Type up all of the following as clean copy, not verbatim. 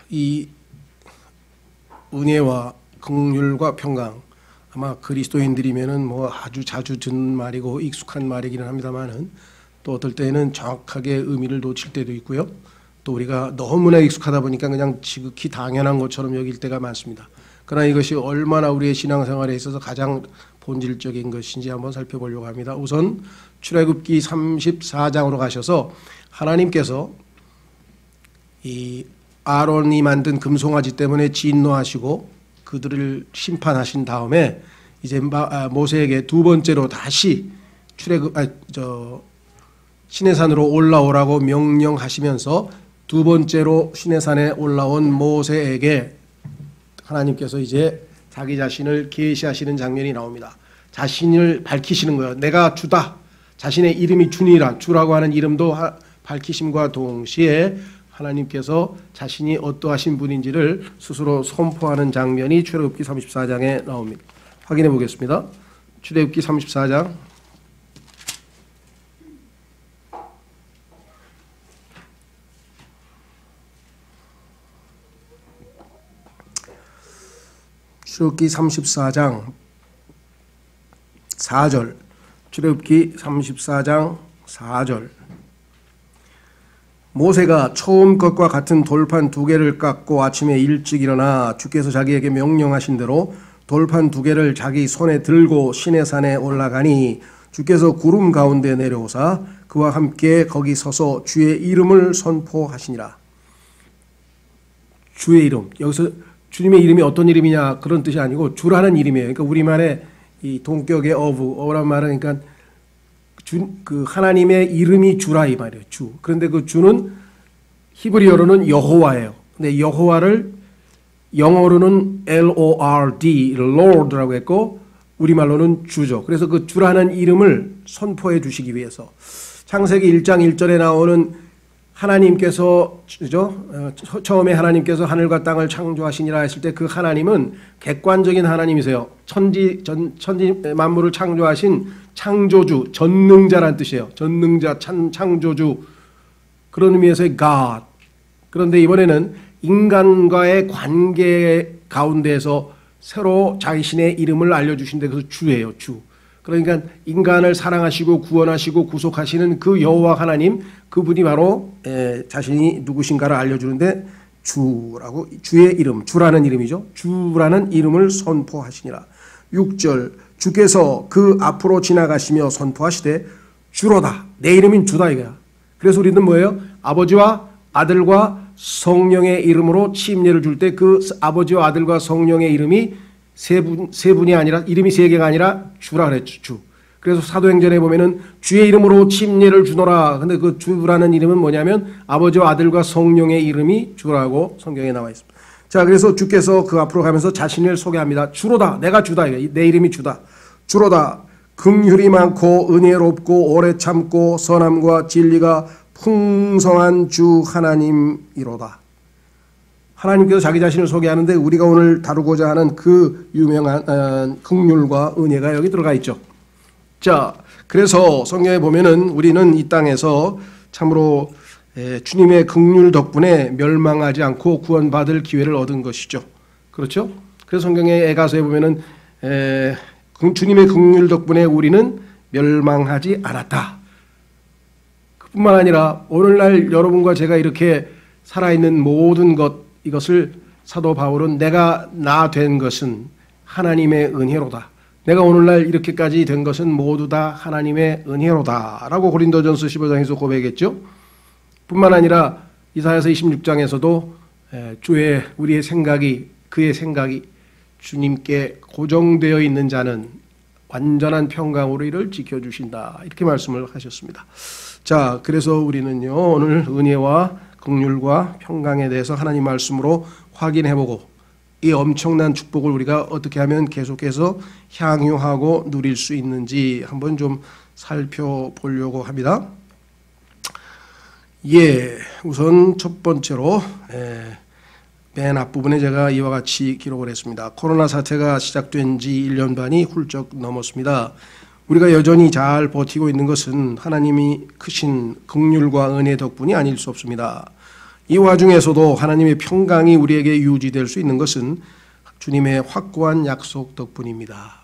이 은혜와 긍휼과 평강, 아마 그리스도인들이면은 뭐 아주 자주 듣는 말이고 익숙한 말이기는 합니다만은 또 어떨 때는 정확하게 의미를 놓칠 때도 있고요. 또 우리가 너무나 익숙하다 보니까 그냥 지극히 당연한 것처럼 여길 때가 많습니다. 그러나 이것이 얼마나 우리의 신앙생활에 있어서 가장 본질적인 것인지 한번 살펴보려고 합니다. 우선 출애굽기 34장으로 가셔서 하나님께서 이 아론이 만든 금송아지 때문에 진노하시고 그들을 심판하신 다음에 이제 모세에게 두 번째로 다시 시내산으로 올라오라고 명령하시면서 두 번째로 시내산에 올라온 모세에게 하나님께서 이제 자기 자신을 계시하시는 장면이 나옵니다. 자신을 밝히시는 거예요. 내가 주다. 자신의 이름이 주니라. 주라고 하는 이름도 밝히심과 동시에 하나님께서 자신이 어떠하신 분인지를 스스로 선포하는 장면이 출애굽기 34장에 나옵니다. 확인해 보겠습니다. 출애굽기 34장 출애굽기 34장 4절 출애굽기 34장 4절 모세가 처음 것과 같은 돌판 두 개를 깎고 아침에 일찍 일어나 주께서 자기에게 명령하신 대로 돌판 두 개를 자기 손에 들고 시내산에 올라가니 주께서 구름 가운데 내려오사 그와 함께 거기 서서 주의 이름을 선포하시니라. 주의 이름, 여기서 주님의 이름이 어떤 이름이냐 그런 뜻이 아니고 주라는 이름이에요. 그러니까 우리말의 이 동격의 어란 말은 그러니까 그 하나님의 이름이 주라 이 말이에요. 주. 그런데 그 주는 히브리어로는 여호와예요. 근데 여호와를 영어로는 Lord, Lord라고 했고 우리말로는 주죠. 그래서 그 주라는 이름을 선포해 주시기 위해서 창세기 1장 1절에 나오는 하나님께서 처음에 하나님께서 하늘과 땅을 창조하시니라 했을 때 그 하나님은 객관적인 하나님이세요. 천지 만물을 창조하신 창조주, 전능자란 뜻이에요. 전능자, 창조주. 그런 의미에서의 God. 그런데 이번에는 인간과의 관계 가운데에서 새로 자신의 이름을 알려주신데 그래서 주예요. 주. 그러니까 인간을 사랑하시고 구원하시고 구속하시는 그 여호와 하나님, 그분이 바로 자신이 누구신가를 알려주는데 주라고, 주의 이름, 주라는 이름이죠. 주라는 이름을 선포하시니라. 6절 주께서 그 앞으로 지나가시며 선포하시되 주로다. 내 이름인 주다 이거야. 그래서 우리는 뭐예요? 아버지와 아들과 성령의 이름으로 침례를 줄 때 그 아버지와 아들과 성령의 이름이 세 분이 아니라, 이름이 세 개가 아니라 주라 그랬죠. 주. 그래서 사도행전에 보면은 주의 이름으로 침례를 주노라. 근데 그 주라는 이름은 뭐냐면 아버지와 아들과 성령의 이름이 주라고 성경에 나와 있습니다. 자, 그래서 주께서 그 앞으로 가면서 자신을 소개합니다. 주로다. 내가 주다. 내 이름이 주다. 주로다. 긍휼이 많고 은혜롭고 오래 참고 선함과 진리가 풍성한 주 하나님이로다. 하나님께서 자기 자신을 소개하는데 우리가 오늘 다루고자 하는 그 유명한 긍휼과 은혜가 여기 들어가 있죠. 자, 그래서 성경에 보면은 우리는 이 땅에서 참으로 주님의 긍휼 덕분에 멸망하지 않고 구원받을 기회를 얻은 것이죠. 그렇죠? 그래서 성경의 에가서에 보면은 주님의 긍휼 덕분에 우리는 멸망하지 않았다. 그뿐만 아니라 오늘날 여러분과 제가 이렇게 살아있는 모든 이것을 사도 바울은 내가 나 된 것은 하나님의 은혜로다. 내가 오늘날 이렇게까지 된 것은 모두 다 하나님의 은혜로다 라고 고린도전서 15장에서 고백했죠. 뿐만 아니라 이사야서 26장에서도 우리의 생각이, 그의 생각이 주님께 고정되어 있는 자는 완전한 평강으로 이를 지켜주신다 이렇게 말씀을 하셨습니다. 자, 그래서 우리는요 오늘 은혜와 긍휼과 평강에 대해서 하나님 말씀으로 확인해보고 이 엄청난 축복을 우리가 어떻게 하면 계속해서 향유하고 누릴 수 있는지 한번 좀 살펴보려고 합니다. 우선 첫 번째로 맨 앞부분에 제가 이와 같이 기록을 했습니다. 코로나 사태가 시작된 지 1년 반이 훌쩍 넘었습니다. 우리가 여전히 잘 버티고 있는 것은 하나님이 크신 긍휼과 은혜 덕분이 아닐 수 없습니다. 이 와중에서도 하나님의 평강이 우리에게 유지될 수 있는 것은 주님의 확고한 약속 덕분입니다.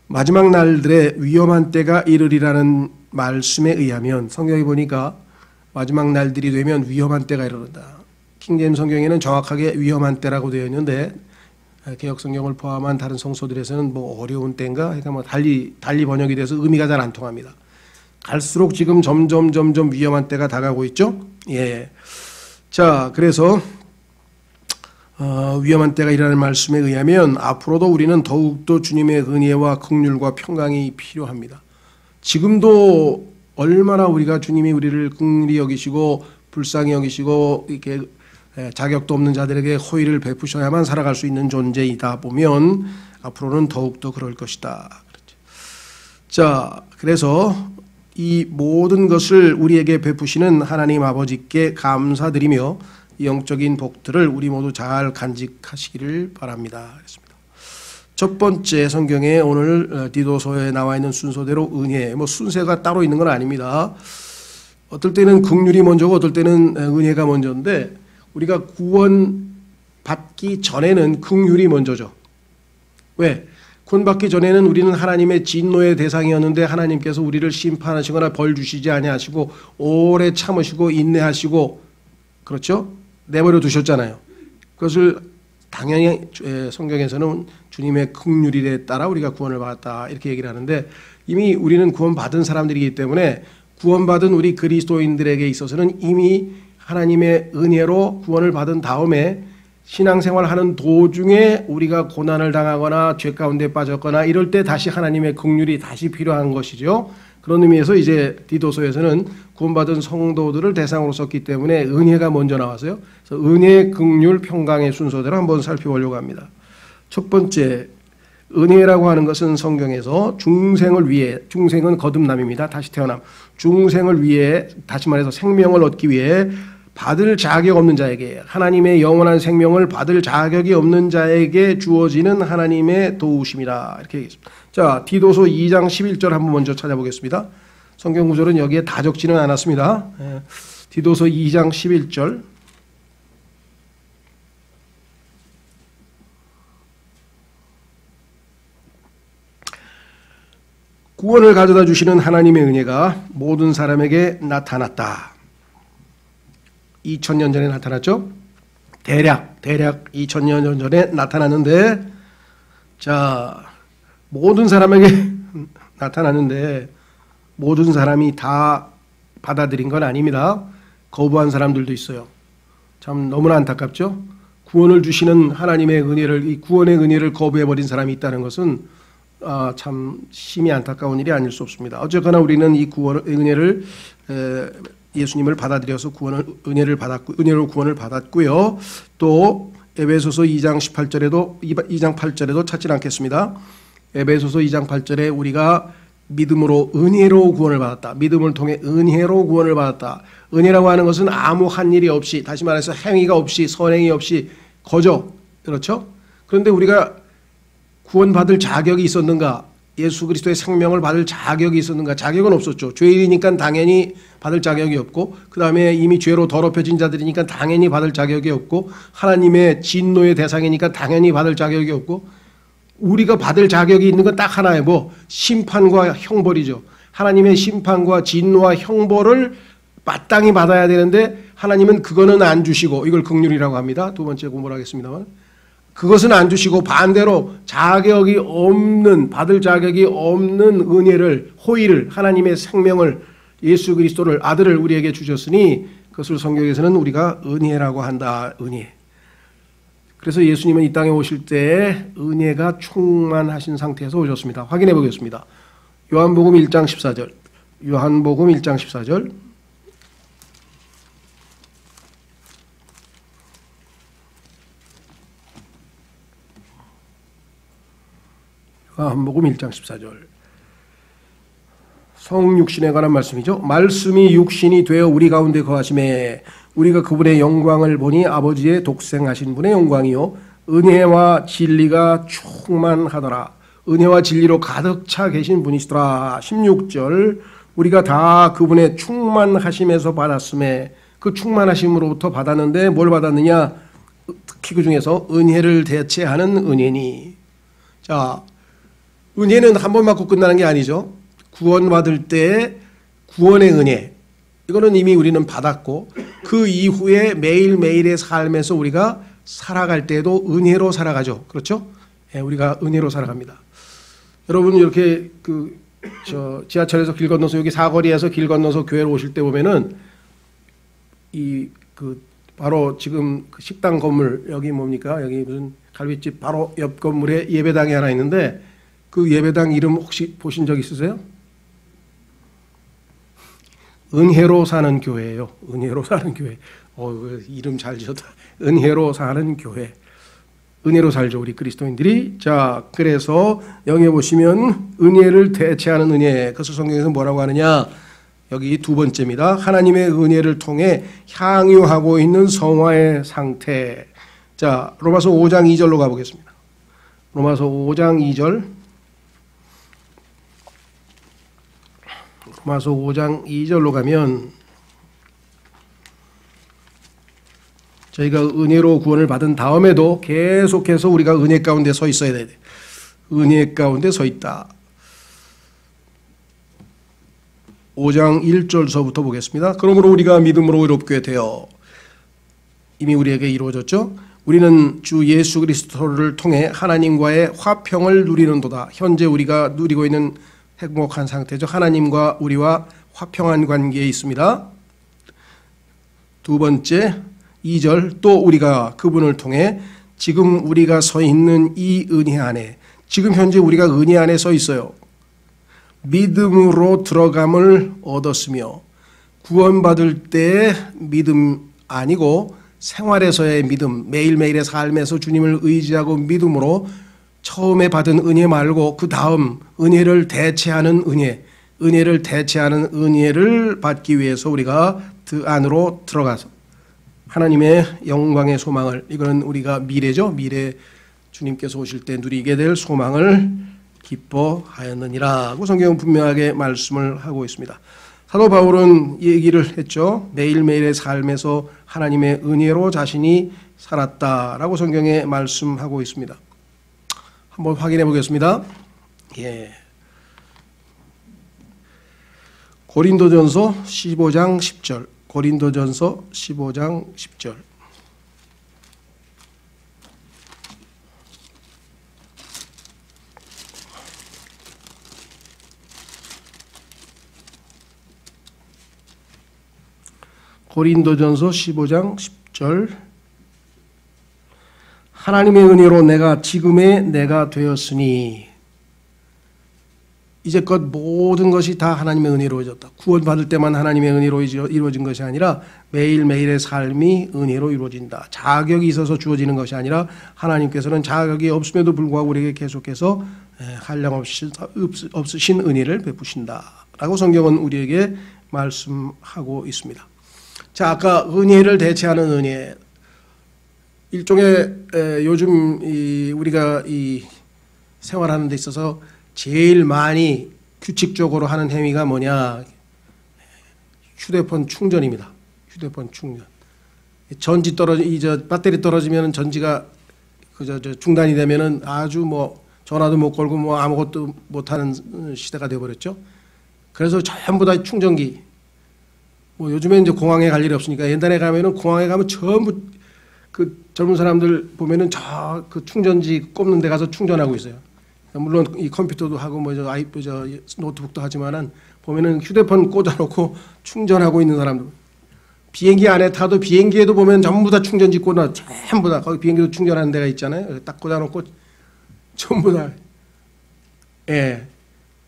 마지막 날들에 위험한 때가 이르리라는 말씀에 의하면 성경에 보니까 마지막 날들이 되면 위험한 때가 이르는다. 킹제임 성경에는 정확하게 위험한 때라고 되어 있는데 개역 성경을 포함한 다른 성서들에서는 뭐 어려운 때인가, 그러니까 뭐 달리 번역이 돼서 의미가 잘 안 통합니다. 갈수록 지금 점점 위험한 때가 다가오고 있죠. 예. 자, 그래서 위험한 때가 일어나는 말씀에 의하면 앞으로도 우리는 더욱더 주님의 은혜와 긍휼과 평강이 필요합니다. 지금도 얼마나 우리가 주님이 우리를 긍휼히 여기시고 불쌍히 여기시고 이렇게 자격도 없는 자들에게 호의를 베푸셔야만 살아갈 수 있는 존재이다 보면 앞으로는 더욱더 그럴 것이다. 자, 그래서 이 모든 것을 우리에게 베푸시는 하나님 아버지께 감사드리며 영적인 복들을 우리 모두 잘 간직하시기를 바랍니다. 그렇습니다. 첫 번째 성경에 오늘 디도서에 나와 있는 순서대로 은혜, 뭐 순서가 따로 있는 건 아닙니다. 어떨 때는 긍휼이 먼저고 어떨 때는 은혜가 먼저인데 우리가 구원 받기 전에는 긍휼이 먼저죠. 왜? 구원받기 전에는 우리는 하나님의 진노의 대상이었는데 하나님께서 우리를 심판하시거나 벌 주시지 아니하시고 오래 참으시고 인내하시고 그렇죠? 내버려 두셨잖아요. 그것을 당연히 성경에서는 주님의 긍휼에 따라 우리가 구원을 받았다 이렇게 얘기를 하는데 이미 우리는 구원받은 사람들이기 때문에 구원받은 우리 그리스도인들에게 있어서는 이미 하나님의 은혜로 구원을 받은 다음에 신앙생활하는 도중에 우리가 고난을 당하거나 죄 가운데 빠졌거나 이럴 때 다시 하나님의 긍휼이 다시 필요한 것이죠. 그런 의미에서 이제 디도서에서는 구원받은 성도들을 대상으로 썼기 때문에 은혜가 먼저 나왔어요. 그래서 은혜, 긍휼, 평강의 순서대로 한번 살펴보려고 합니다. 첫 번째, 은혜라고 하는 것은 성경에서 중생을 위해, 중생은 거듭남입니다. 다시 태어남. 중생을 위해, 다시 말해서 생명을 얻기 위해 받을 자격 없는 자에게, 하나님의 영원한 생명을 받을 자격이 없는 자에게 주어지는 하나님의 도우심이라 이렇게 얘기했습니다. 자, 디도서 2장 11절 한번 먼저 찾아보겠습니다. 성경 구절은 여기에 다 적지는 않았습니다. 디도서 2장 11절. 구원을 가져다 주시는 하나님의 은혜가 모든 사람에게 나타났다. 2000년 전에 나타났죠? 대략 2000년 전에 나타났는데, 자, 모든 사람에게 나타났는데 모든 사람이 다 받아들인 건 아닙니다. 거부한 사람들도 있어요. 참 너무나 안타깝죠? 구원을 주시는 하나님의 은혜를, 이 구원의 은혜를 거부해버린 사람이 있다는 것은 참 심히 안타까운 일이 아닐 수 없습니다. 어쨌거나 우리는 이 구원의 은혜를 예수님을 받아들여서 은혜를 받았고, 은혜로 구원을 받았고요. 또 에베소서 2장 18절에도 2장 8절에도 찾지 않겠습니다. 에베소서 2장 8절에 우리가 믿음으로 은혜로 구원을 받았다. 믿음을 통해 은혜로 구원을 받았다. 은혜라고 하는 것은 아무 한 일이 없이, 다시 말해서 행위가 없이, 선행이 없이 거저, 그렇죠? 그런데 우리가 구원받을 자격이 있었는가? 예수 그리스도의 생명을 받을 자격이 있었는가? 자격은 없었죠. 죄인이니까 당연히 받을 자격이 없고, 그 다음에 이미 죄로 더럽혀진 자들이니까 당연히 받을 자격이 없고, 하나님의 진노의 대상이니까 당연히 받을 자격이 없고, 우리가 받을 자격이 있는 건 딱 하나예요. 뭐 심판과 형벌이죠. 하나님의 심판과 진노와 형벌을 마땅히 받아야 되는데 하나님은 그거는 안 주시고, 이걸 긍휼이라고 합니다. 두 번째 공부를 하겠습니다만, 그것은 안 주시고 반대로 자격이 없는, 받을 자격이 없는 은혜를, 호의를, 하나님의 생명을, 예수 그리스도를, 아들을 우리에게 주셨으니 그것을 성경에서는 우리가 은혜라고 한다. 은혜. 그래서 예수님은 이 땅에 오실 때 은혜가 충만하신 상태에서 오셨습니다. 확인해 보겠습니다. 요한복음 1장 14절. 요한복음 1장 14절. 요한복음 1장 14절. 성육신에 관한 말씀이죠. 말씀이 육신이 되어 우리 가운데 거하심에 우리가 그분의 영광을 보니 아버지의 독생하신 분의 영광이요 은혜와 진리가 충만하더라. 은혜와 진리로 가득 차 계신 분이시더라. 16절. 우리가 다 그분의 충만하심에서 받았음에 그 충만하심으로부터 받았는데 뭘 받았느냐? 특히 그 중에서 은혜를 대체하는 은혜니. 자, 은혜는 한 번 받고 끝나는 게 아니죠. 구원받을 때 구원의 은혜, 이거는 이미 우리는 받았고 그 이후에 매일매일의 삶에서 우리가 살아갈 때도 은혜로 살아가죠. 그렇죠? 예, 우리가 은혜로 살아갑니다. 여러분 이렇게 지하철에서 길 건너서 여기 사거리에서 길 건너서 교회로 오실 때 보면은 바로 지금 그 식당 건물 여기 뭡니까? 여기 무슨 갈비집 바로 옆 건물에 예배당이 하나 있는데 그 예배당 이름 혹시 보신 적 있으세요? 은혜로 사는 교회예요. 은혜로 사는 교회. 이름 잘 지었다. 은혜로 사는 교회. 은혜로 살죠, 우리 그리스도인들이. 자, 그래서 여기 보시면 은혜를 대체하는 은혜. 그래서 성경에서 뭐라고 하느냐? 여기 두 번째입니다. 하나님의 은혜를 통해 향유하고 있는 성화의 상태. 자, 로마서 5장 2절로 가보겠습니다. 로마서 5장 2절. 로마서 5장 2절로 가면 저희가 은혜로 구원을 받은 다음에도 계속해서 우리가 은혜 가운데 서 있어야 돼. 은혜 가운데 서 있다. 5장 1절서부터 보겠습니다. 그러므로 우리가 믿음으로 의롭게 되어 이미 우리에게 이루어졌죠. 우리는 주 예수 그리스도를 통해 하나님과의 화평을 누리는도다. 현재 우리가 누리고 있는 행복한 상태죠. 하나님과 우리와 화평한 관계에 있습니다. 두 번째 2절, 또 우리가 그분을 통해 지금 우리가 서 있는 이 은혜 안에, 지금 현재 우리가 은혜 안에 서 있어요. 믿음으로 들어감을 얻었으며, 구원받을 때 믿음 아니고 생활에서의 믿음, 매일매일의 삶에서 주님을 의지하고 믿음으로 처음에 받은 은혜 말고 그 다음 은혜를 대체하는 은혜, 은혜를 대체하는 은혜를 받기 위해서 우리가 그 안으로 들어가서 하나님의 영광의 소망을, 이거는 우리가 미래죠. 미래 주님께서 오실 때 누리게 될 소망을 기뻐하였느니라 고 성경은 분명하게 말씀을 하고 있습니다. 사도 바울은 얘기를 했죠. 매일매일의 삶에서 하나님의 은혜로 자신이 살았다라고 성경에 말씀하고 있습니다. 한번 확인해 보겠습니다. 예. 고린도전서 15장 10절. 고린도전서 15장 10절. 고린도전서 15장 10절. 하나님의 은혜로 내가 지금의 내가 되었으니, 이제껏 모든 것이 다 하나님의 은혜로 이루어졌다. 구원받을 때만 하나님의 은혜로 이루어진 것이 아니라 매일매일의 삶이 은혜로 이루어진다. 자격이 있어서 주어지는 것이 아니라 하나님께서는 자격이 없음에도 불구하고 우리에게 계속해서 한량없으신 은혜를 베푸신다라고 성경은 우리에게 말씀하고 있습니다. 자, 아까 은혜를 대체하는 은혜, 일종의 요즘 우리가 이 생활하는 데 있어서 제일 많이 규칙적으로 하는 행위가 뭐냐? 휴대폰 충전입니다. 휴대폰 충전. 전지 배터리 떨어지면 전지가 중단이 되면은 아주 전화도 못 걸고 아무것도 못 하는 시대가 되어 버렸죠. 그래서 전부 다 충전기. 요즘에 이제 공항에 갈 일이 없으니까 옛날에 가면은 공항에 가면 전부 그 젊은 사람들 보면은 그 충전지 꼽는 데 가서 충전하고 있어요. 물론 이 컴퓨터도 하고 노트북도 하지만은 보면은 휴대폰 꽂아놓고 충전하고 있는 사람들. 비행기 안에 타도 비행기에도 보면 전부 다 충전지 꽂아, 전부 다 거기 비행기도 충전하는 데가 있잖아요. 딱 꽂아놓고 전부 다. 예,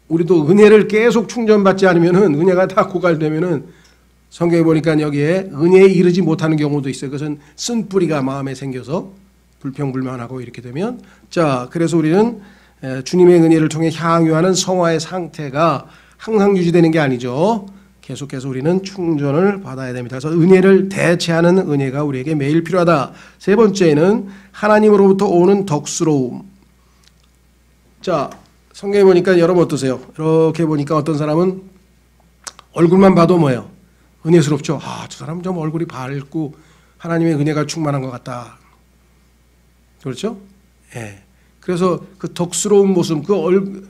우리도 은혜를 계속 충전받지 않으면은 은혜가 다 고갈되면은 성경에 보니까 여기에 은혜에 이르지 못하는 경우도 있어요. 그것은 쓴뿌리가 마음에 생겨서 불평불만하고 이렇게 되면, 자, 그래서 우리는 주님의 은혜를 통해 향유하는 성화의 상태가 항상 유지되는 게 아니죠. 계속해서 우리는 충전을 받아야 됩니다. 그래서 은혜를 대체하는 은혜가 우리에게 매일 필요하다. 세 번째는 하나님으로부터 오는 덕스러움. 자, 성경에 보니까 여러분 어떠세요? 이렇게 보니까 어떤 사람은 얼굴만 봐도 뭐예요? 은혜스럽죠. 저 사람 좀 얼굴이 밝고 하나님의 은혜가 충만한 것 같다. 그렇죠? 예. 그래서 그 덕스러운 모습,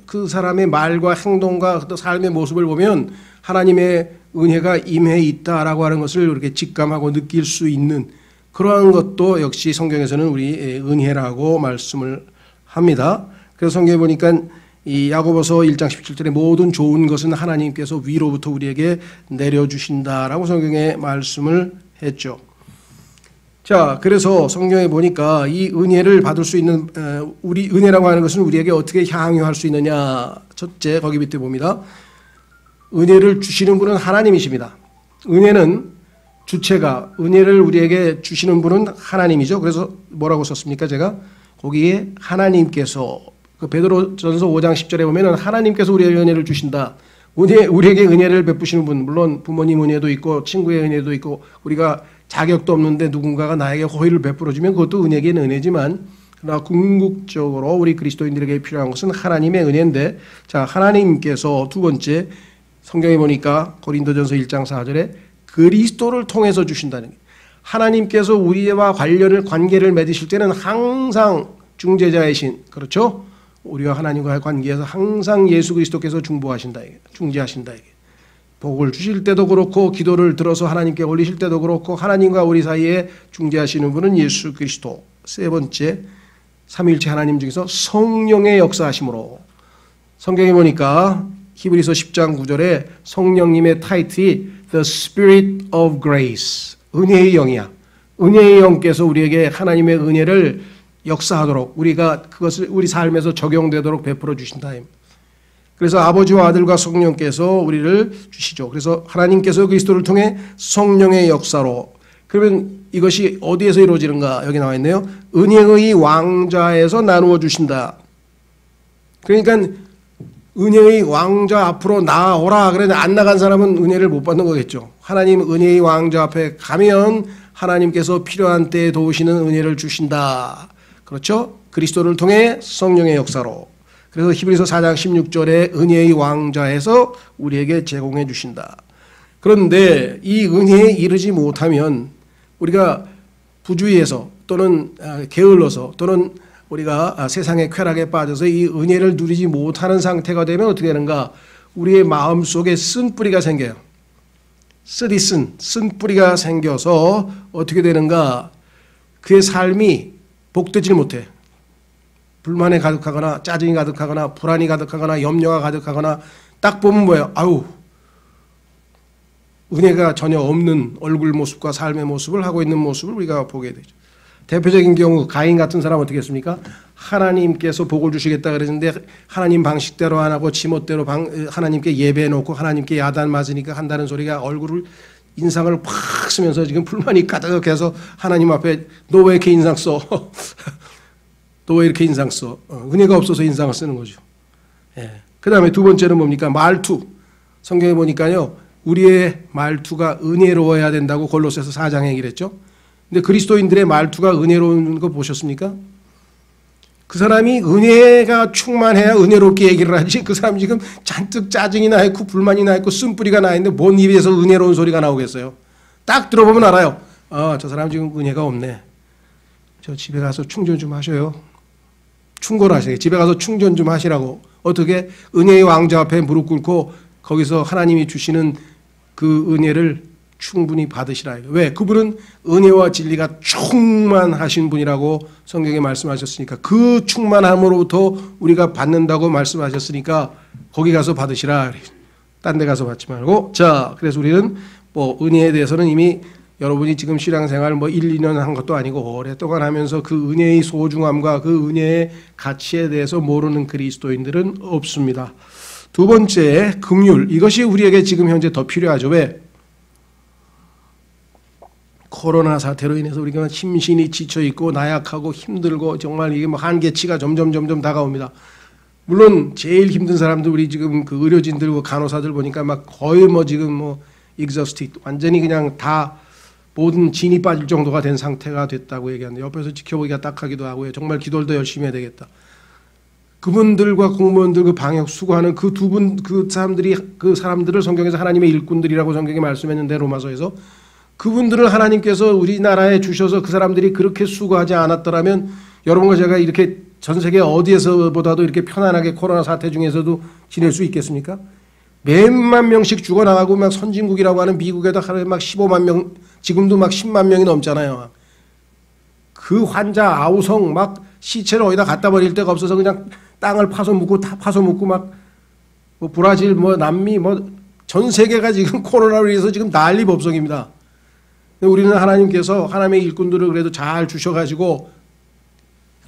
그 사람의 말과 행동과 또 삶의 모습을 보면 하나님의 은혜가 임해 있다라고 하는 것을 이렇게 직감하고 느낄 수 있는 그러한 것도 역시 성경에서는 우리 은혜라고 말씀을 합니다. 그래서 성경에 보니까 이 야고보서 1장 17절에 모든 좋은 것은 하나님께서 위로부터 우리에게 내려주신다라고 성경에 말씀을 했죠. 자, 그래서 성경에 보니까 이 은혜를 받을 수 있는 우리 은혜라고 하는 것은 우리에게 어떻게 향유할 수 있느냐. 첫째, 거기 밑에 봅니다. 은혜를 주시는 분은 하나님이십니다. 은혜는 주체가 은혜를 우리에게 주시는 분은 하나님이죠. 그래서 뭐라고 썼습니까? 제가 거기에 하나님께서 그 베드로전서 5장 10절에 보면은 하나님께서 우리에게 은혜를 주신다. 우리에게 은혜를 베푸시는 분, 물론 부모님 은혜도 있고 친구의 은혜도 있고 우리가 자격도 없는데 누군가가 나에게 호의를 베풀어주면 그것도 은혜긴 은혜지만 그러나 궁극적으로 우리 그리스도인들에게 필요한 것은 하나님의 은혜인데, 자, 하나님께서 두 번째 성경에 보니까 고린도전서 1장 4절에 그리스도를 통해서 주신다는 게, 하나님께서 우리와 관계를 맺으실 때는 항상 중재자이신, 그렇죠? 우리와 하나님과의 관계에서 항상 예수 그리스도께서 중재하신다. 복을 주실 때도 그렇고 기도를 들어서 하나님께 올리실 때도 그렇고 하나님과 우리 사이에 중재하시는 분은 예수 그리스도. 세 번째, 삼위일체 하나님 중에서 성령의 역사하심으로, 성경에 보니까 히브리서 10장 9절에 성령님의 타이틀이 The Spirit of Grace, 은혜의 영이야. 은혜의 영께서 우리에게 하나님의 은혜를 역사하도록, 우리가 그것을 우리 삶에서 적용되도록 베풀어 주신다. 그래서 아버지와 아들과 성령께서 우리를 주시죠. 그래서 하나님께서 그리스도를 통해 성령의 역사로, 그러면 이것이 어디에서 이루어지는가? 여기 나와 있네요. 은혜의 왕좌에서 나누어 주신다. 그러니까 은혜의 왕좌 앞으로 나아오라. 그런데 안 나간 사람은 은혜를 못 받는 거겠죠. 하나님 은혜의 왕좌 앞에 가면 하나님께서 필요한 때에 도우시는 은혜를 주신다. 그렇죠? 그리스도를 통해 성령의 역사로. 그래서 히브리서 4장 16절에 은혜의 왕좌에서 우리에게 제공해 주신다. 그런데 이 은혜에 이르지 못하면 우리가 부주의해서 또는 게을러서 또는 우리가 세상의 쾌락에 빠져서 이 은혜를 누리지 못하는 상태가 되면 어떻게 되는가? 우리의 마음속에 쓴뿌리가 생겨요. 쓴뿌리가 생겨서 어떻게 되는가? 그의 삶이 복되질 못해. 불만에 가득하거나 짜증이 가득하거나 불안이 가득하거나 염려가 가득하거나 딱 보면 뭐예요? 아우, 은혜가 전혀 없는 얼굴 모습과 삶의 모습을 하고 있는 모습을 우리가 보게 되죠. 대표적인 경우 가인 같은 사람은 어떻게 했습니까? 하나님께서 복을 주시겠다 그랬는데 하나님 방식대로 안 하고 지멋대로 하나님께 예배해놓고 하나님께 야단 맞으니까 한다는 소리가 얼굴을 인상을 팍 쓰면서 지금 불만이 가득해서 하나님 앞에 너 왜 이렇게 인상 써? 너 왜 이렇게 인상 써? 은혜가 없어서 인상을 쓰는 거죠. 예. 그 다음에 두 번째는 뭡니까? 말투. 성경에 보니까요, 우리의 말투가 은혜로워야 된다고 골로새서 4장 얘기를 했죠. 근데 그리스도인들의 말투가 은혜로운 거 보셨습니까? 그 사람이 은혜가 충만해야 은혜롭게 얘기를 하지, 그 사람이 지금 잔뜩 짜증이 나 있고 불만이 나 있고 쓴뿌리가 나 있는데 뭔 입에서 은혜로운 소리가 나오겠어요? 딱 들어보면 알아요. 저 사람 지금 은혜가 없네. 저 집에 가서 충전 좀 하셔요. 충고하세요. 집에 가서 충전 좀 하시라고. 어떻게? 은혜의 왕좌 앞에 무릎 꿇고 거기서 하나님이 주시는 그 은혜를 충분히 받으시라. 왜? 그분은 은혜와 진리가 충만하신 분이라고 성경에 말씀하셨으니까, 그 충만함으로부터 우리가 받는다고 말씀하셨으니까 거기 가서 받으시라. 딴 데 가서 받지 말고. 자, 그래서 우리는 뭐 은혜에 대해서는 이미 여러분이 지금 신앙생활 1, 2년 한 것도 아니고 오랫동안 하면서 그 은혜의 소중함과 그 은혜의 가치에 대해서 모르는 그리스도인들은 없습니다. 두 번째, 긍휼. 이것이 우리에게 지금 현재 더 필요하죠. 왜? 코로나 사태로 인해서 우리가 심신이 지쳐있고 나약하고 힘들고 정말 이게 한계치가 점점 다가옵니다. 물론 제일 힘든 사람들, 우리 지금 그 의료진들, 간호사들 보니까 막 거의 지금 exhausted, 완전히 그냥 다 모든 진이 빠질 정도가 된 상태가 됐다고 얘기하는데, 옆에서 지켜보기가 딱하기도 하고요. 정말 기도를 더 열심히 해야 되겠다. 그분들과 공무원들 그 방역 수고하는 그 두 분 그 사람들을 성경에서 하나님의 일꾼들이라고 성경에 말씀했는데 로마서에서 그분들을 하나님께서 우리나라에 주셔서 그 사람들이 그렇게 수고하지 않았더라면 여러분과 제가 이렇게 전 세계 어디에서보다도 이렇게 편안하게 코로나 사태 중에서도 지낼 수 있겠습니까? 몇만 명씩 죽어나가고 막 선진국이라고 하는 미국에도 하루에 막 15만 명, 지금도 막 10만 명이 넘잖아요. 그 환자 아우성 막 시체를 어디다 갖다 버릴 데가 없어서 그냥 땅을 파서 묻고 다 파서 묻고 막 뭐 브라질 뭐 남미 뭐 전 세계가 지금 코로나로 인해서 지금 난리법석입니다. 우리는 하나님께서 하나님의 일꾼들을 그래도 잘 주셔가지고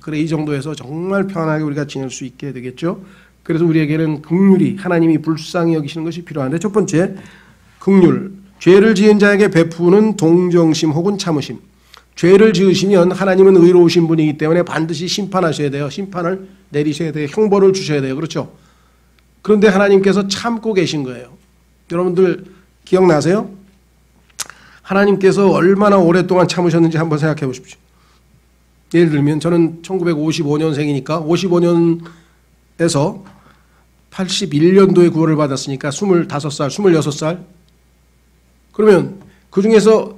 그래 이 정도에서 정말 편하게 우리가 지낼 수 있게 되겠죠. 그래서 우리에게는 긍휼이 하나님이 불쌍히 여기시는 것이 필요한데 첫 번째 긍휼 죄를 지은 자에게 베푸는 동정심 혹은 참으심. 죄를 지으시면 하나님은 의로우신 분이기 때문에 반드시 심판하셔야 돼요. 심판을 내리셔야 돼요. 형벌을 주셔야 돼요. 그렇죠? 그런데 하나님께서 참고 계신 거예요. 여러분들 기억나세요? 하나님께서 얼마나 오랫동안 참으셨는지 한번 생각해 보십시오. 예를 들면 저는 1955년생이니까 55년에서 81년도에 구원을 받았으니까 25살, 26살. 그러면 그 중에서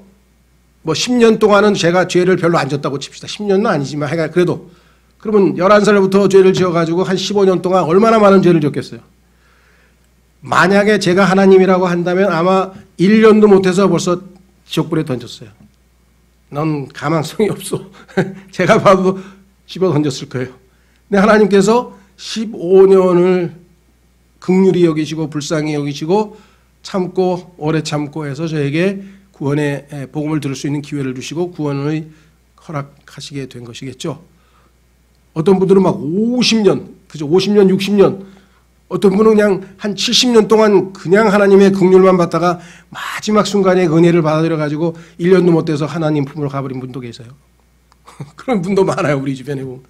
뭐 10년 동안은 제가 죄를 별로 안 졌다고 칩시다. 10년은 아니지만 하여간 그래도 그러면 11살부터 죄를 지어가지고 한 15년 동안 얼마나 많은 죄를 졌겠어요. 만약에 제가 하나님이라고 한다면 아마 1년도 못해서 벌써 지옥불에 던졌어요. 넌 가망성이 없어. 제가 봐도 집어 던졌을 거예요. 근데 하나님께서 15년을 긍휼히 여기시고 불쌍히 여기시고 참고 오래 참고 해서 저에게 구원의 복음을 들을 수 있는 기회를 주시고 구원을 허락하시게 된 것이겠죠. 어떤 분들은 막 50년, 그죠? 50년, 60년, 어떤 분은 그냥 한 70년 동안 그냥 하나님의 긍휼만 받다가 마지막 순간에 은혜를 받아들여 가지고 1년도 못 돼서 하나님 품으로 가버린 분도 계세요. 그런 분도 많아요, 우리 주변에 보면.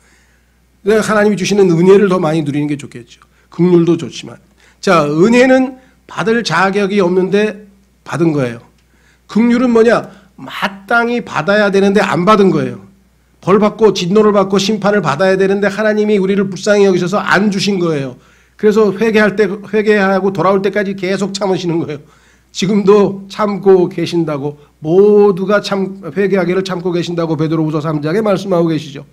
하나님이 주시는 은혜를 더 많이 누리는 게 좋겠죠. 긍휼도 좋지만. 자, 은혜는 받을 자격이 없는데 받은 거예요. 긍휼은 뭐냐? 마땅히 받아야 되는데 안 받은 거예요. 벌 받고 진노를 받고 심판을 받아야 되는데 하나님이 우리를 불쌍히 여기셔서 안 주신 거예요. 그래서 회개하고 돌아올 때까지 계속 참으시는 거예요. 지금도 참고 계신다고 모두가 회개하기를 참고 계신다고 베드로후서 3장에 말씀하고 계시죠.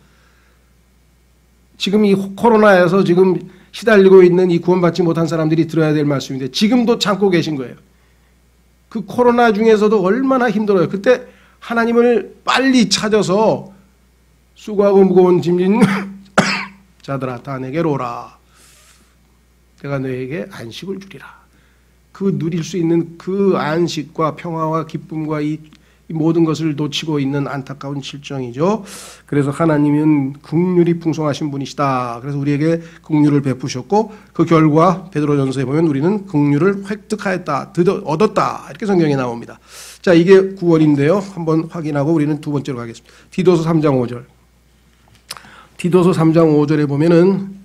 지금 이 코로나에서 지금 시달리고 있는 이 구원받지 못한 사람들이 들어야 될 말씀인데 지금도 참고 계신 거예요. 그 코로나 중에서도 얼마나 힘들어요. 그때 하나님을 빨리 찾아서 수고하고 무거운 짐진 자들아 다 내게로 오라. 내가 너에게 안식을 주리라. 그 누릴 수 있는 그 안식과 평화와 기쁨과 이 모든 것을 놓치고 있는 안타까운 실정이죠. 그래서 하나님은 긍휼이 풍성하신 분이시다. 그래서 우리에게 긍휼을 베푸셨고 그 결과 베드로전서에 보면 우리는 긍휼을 획득하였다, 얻었다 이렇게 성경에 나옵니다. 자, 이게 구원인데요. 한번 확인하고 우리는 두 번째로 가겠습니다. 디도서 3장 5절. 디도서 3장 5절에 보면은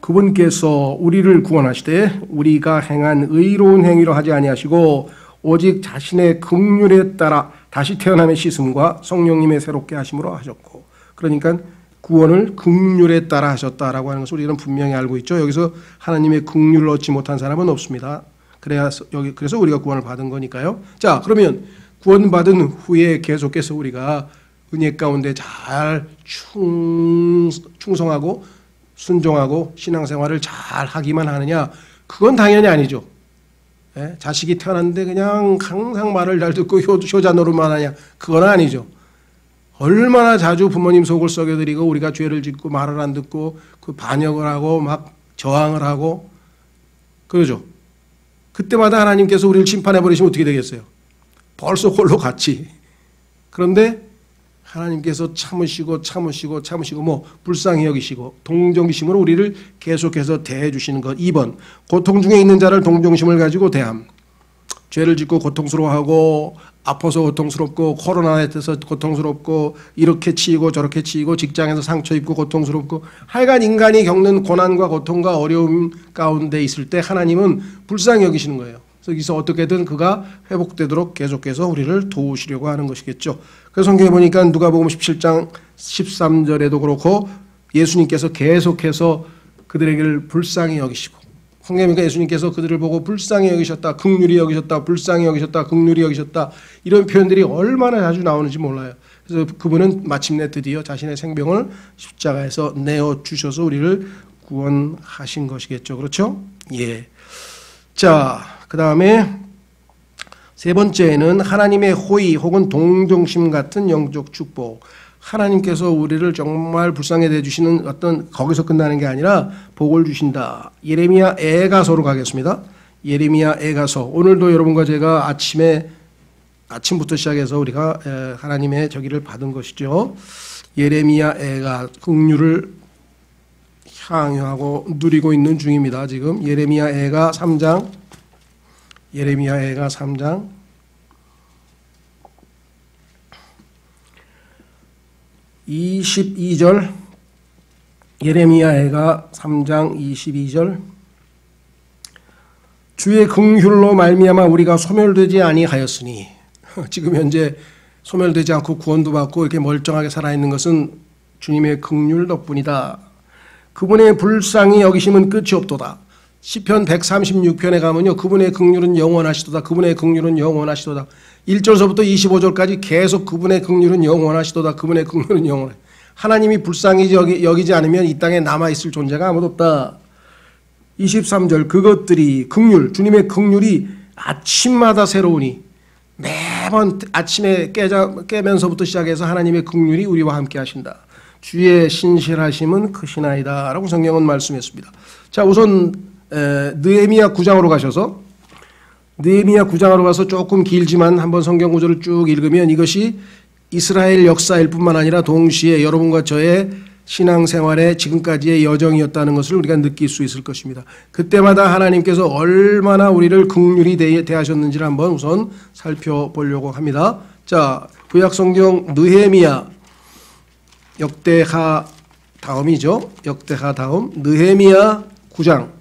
그분께서 우리를 구원하시되 우리가 행한 의로운 행위로 하지 아니하시고 오직 자신의 긍휼에 따라 다시 태어남의 씻음과 성령님의 새롭게 하심으로 하셨고, 그러니까 구원을 긍휼에 따라 하셨다라고 하는 것을 우리는 분명히 알고 있죠. 여기서 하나님의 긍휼을 얻지 못한 사람은 없습니다. 그래서 우리가 구원을 받은 거니까요. 자, 그러면 구원받은 후에 계속해서 우리가 은혜 가운데 잘 충성하고 순종하고 신앙생활을 잘 하기만 하느냐? 그건 당연히 아니죠. 예? 자식이 태어났는데 그냥 항상 말을 잘 듣고 효자 노릇만 하냐? 그건 아니죠. 얼마나 자주 부모님 속을 썩여드리고 우리가 죄를 짓고 말을 안 듣고 그 반역을 하고 막 저항을 하고 그러죠. 그때마다 하나님께서 우리를 심판해버리시면 어떻게 되겠어요? 벌써 홀로 갔지. 그런데 하나님께서 참으시고 뭐 불쌍히 여기시고 동정심으로 우리를 계속해서 대해 주시는 것. 2번 고통 중에 있는 자를 동정심을 가지고 대함. 죄를 짓고 고통스러워하고 아파서 고통스럽고 코로나에 대해서 고통스럽고 이렇게 치이고 저렇게 치이고 직장에서 상처 입고 고통스럽고 하여간 인간이 겪는 고난과 고통과 어려움 가운데 있을 때 하나님은 불쌍히 여기시는 거예요. 여기서 어떻게든 그가 회복되도록 계속해서 우리를 도우시려고 하는 것이겠죠. 그래서 성경에 보니까 누가복음 17장 13절에도 그렇고 예수님께서 계속해서 그들에게 불쌍히 여기시고, 성경에 예수님께서 그들을 보고 불쌍히 여기셨다, 긍휼히 여기셨다, 불쌍히 여기셨다, 긍휼히 여기셨다, 이런 표현들이 얼마나 자주 나오는지 몰라요. 그래서 그분은 마침내 드디어 자신의 생명을 십자가에서 내어주셔서 우리를 구원하신 것이겠죠. 그렇죠? 예. 자, 그 다음에 세 번째는 하나님의 호의 혹은 동정심 같은 영적 축복. 하나님께서 우리를 정말 불쌍히 대주시는 어떤, 거기서 끝나는 게 아니라 복을 주신다. 예레미야 애가서로 가겠습니다. 예레미야 애가서. 오늘도 여러분과 제가 아침부터 시작해서 우리가 하나님의 저기를 받은 것이죠. 예레미야 애가 긍휼을 향유하고 누리고 있는 중입니다. 지금 예레미야 애가 3장, 예레미야 애가 3장 22절, 예레미야애가 3장 22절. 주의 긍휼로 말미암아 우리가 소멸되지 아니하였으니, 지금 현재 소멸되지 않고 구원도 받고 이렇게 멀쩡하게 살아있는 것은 주님의 긍휼 덕분이다. 그분의 불쌍히 여기심은 끝이 없도다. 시편 136편에 가면요, 그분의 긍휼은 영원하시도다, 그분의 긍휼은 영원하시도다. 1절서부터 25절까지 계속 그분의 긍휼은 영원하시도다, 그분의 긍휼은 영원하시도다. 하나님이 불쌍히 여기지 않으면 이 땅에 남아있을 존재가 아무도 없다. 23절, 그것들이 긍휼, 주님의 긍휼이 아침마다 새로우니, 매번 아침에 깨면서부터 시작해서 하나님의 긍휼이 우리와 함께 하신다. 주의 신실하심은 크시나이다 라고 성경은 말씀했습니다. 자, 우선 느헤미야 9장으로 가셔서, 느헤미야 9장으로 가서 조금 길지만 한번 성경 구절을 쭉 읽으면 이것이 이스라엘 역사일 뿐만 아니라 동시에 여러분과 저의 신앙생활의 지금까지의 여정이었다는 것을 우리가 느낄 수 있을 것입니다. 그때마다 하나님께서 얼마나 우리를 긍휼히 대하셨는지를 한번 우선 살펴보려고 합니다. 자, 구약성경 느헤미야, 역대하 다음이죠. 역대하 다음 느헤미야 9장.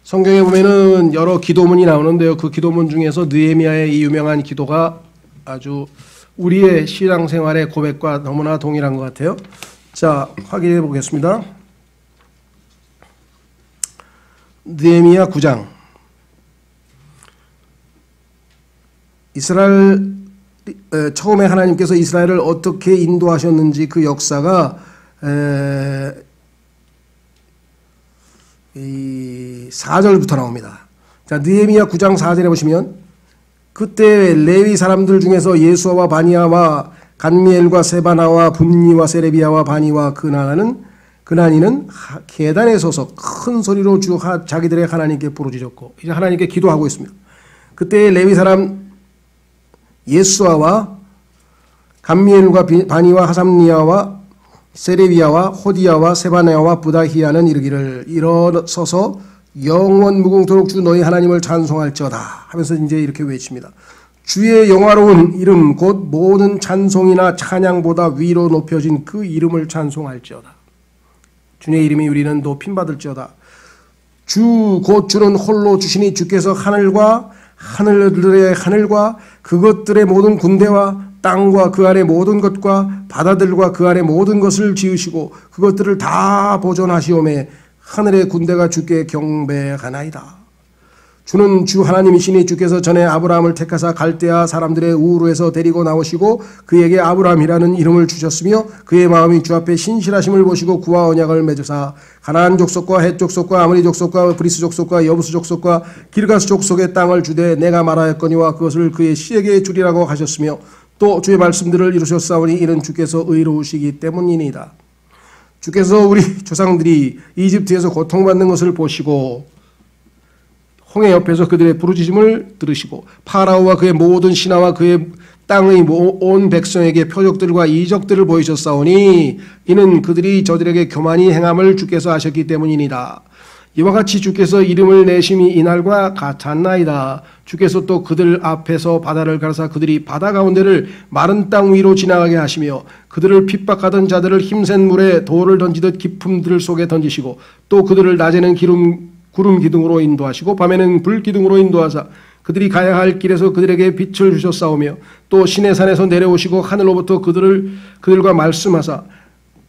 성경에 보면은 여러 기도문이 나오는데요. 그 기도문 중에서 느헤미야의 이 유명한 기도가 아주 우리의 신앙생활의 고백과 너무나 동일한 것 같아요. 자, 확인해 보겠습니다. 느헤미야 9장. 이스라엘, 처음에 하나님께서 이스라엘을 어떻게 인도하셨는지 그 역사가 이 4절부터 나옵니다. 자, 느헤미야 9장 4절에 보시면, 그때 레위 사람들 중에서 예수아와 바니아와 간미엘과 세바나와 분니와 세레비아와 바니와 그나니는 계단에 서서 큰 소리로 자기들의 하나님께 부르짖었고, 이제 하나님께 기도하고 있습니다. 그때 레위 사람 예수아와 간미엘과 바니와 하삼니아와 세레비아와 호디야와 세바나와 부다히야는 이르기를, 일어서서 영원 무궁토록 주 너희 하나님을 찬송할지어다 하면서 이제 이렇게 외칩니다. 주의 영화로운 이름 곧 모든 찬송이나 찬양보다 위로 높여진 그 이름을 찬송할지어다. 주의 이름이 우리는 높임받을지어다. 주 곧 주는 홀로 주시니 주께서 하늘과 하늘들의 하늘과 그것들의 모든 군대와 땅과 그 안의 모든 것과 바다들과 그 안의 모든 것을 지으시고 그것들을 다 보존하시오매 하늘의 군대가 주께 경배하나이다. 주는 주 하나님이시니 주께서 전에 아브라함을 택하사 갈대아 사람들의 우르에서 데리고 나오시고 그에게 아브라함이라는 이름을 주셨으며 그의 마음이 주 앞에 신실하심을 보시고 그와 언약을 맺으사 가나안 족속과 헷 족속과 아모리 족속과 브리스 족속과 여부스 족속과 기르가스 족속의 땅을 주되 내가 말하였거니와 그것을 그의 씨에게 주리라고 하셨으며 또 주의 말씀들을 이루셨사오니 이는 주께서 의로우시기 때문이니이다. 주께서 우리 조상들이 이집트에서 고통받는 것을 보시고 홍해 옆에서 그들의 부르짖음을 들으시고 파라오와 그의 모든 신하와 그의 땅의 온 백성에게 표적들과 이적들을 보이셨사오니 이는 그들이 저들에게 교만히 행함을 주께서 아셨기 때문이니이다. 이와 같이 주께서 이름을 내심이 이날과 같았나이다. 주께서 또 그들 앞에서 바다를 가르사 그들이 바다 가운데를 마른 땅 위로 지나가게 하시며 그들을 핍박하던 자들을 힘센 물에 돌을 던지듯 깊은 들 속에 던지시고 또 그들을 낮에는 기름 구름 기둥으로 인도하시고 밤에는 불 기둥으로 인도하사 그들이 가야 할 길에서 그들에게 빛을 주셨사오며 또 시내산에서 내려오시고 하늘로부터 그들과 말씀하사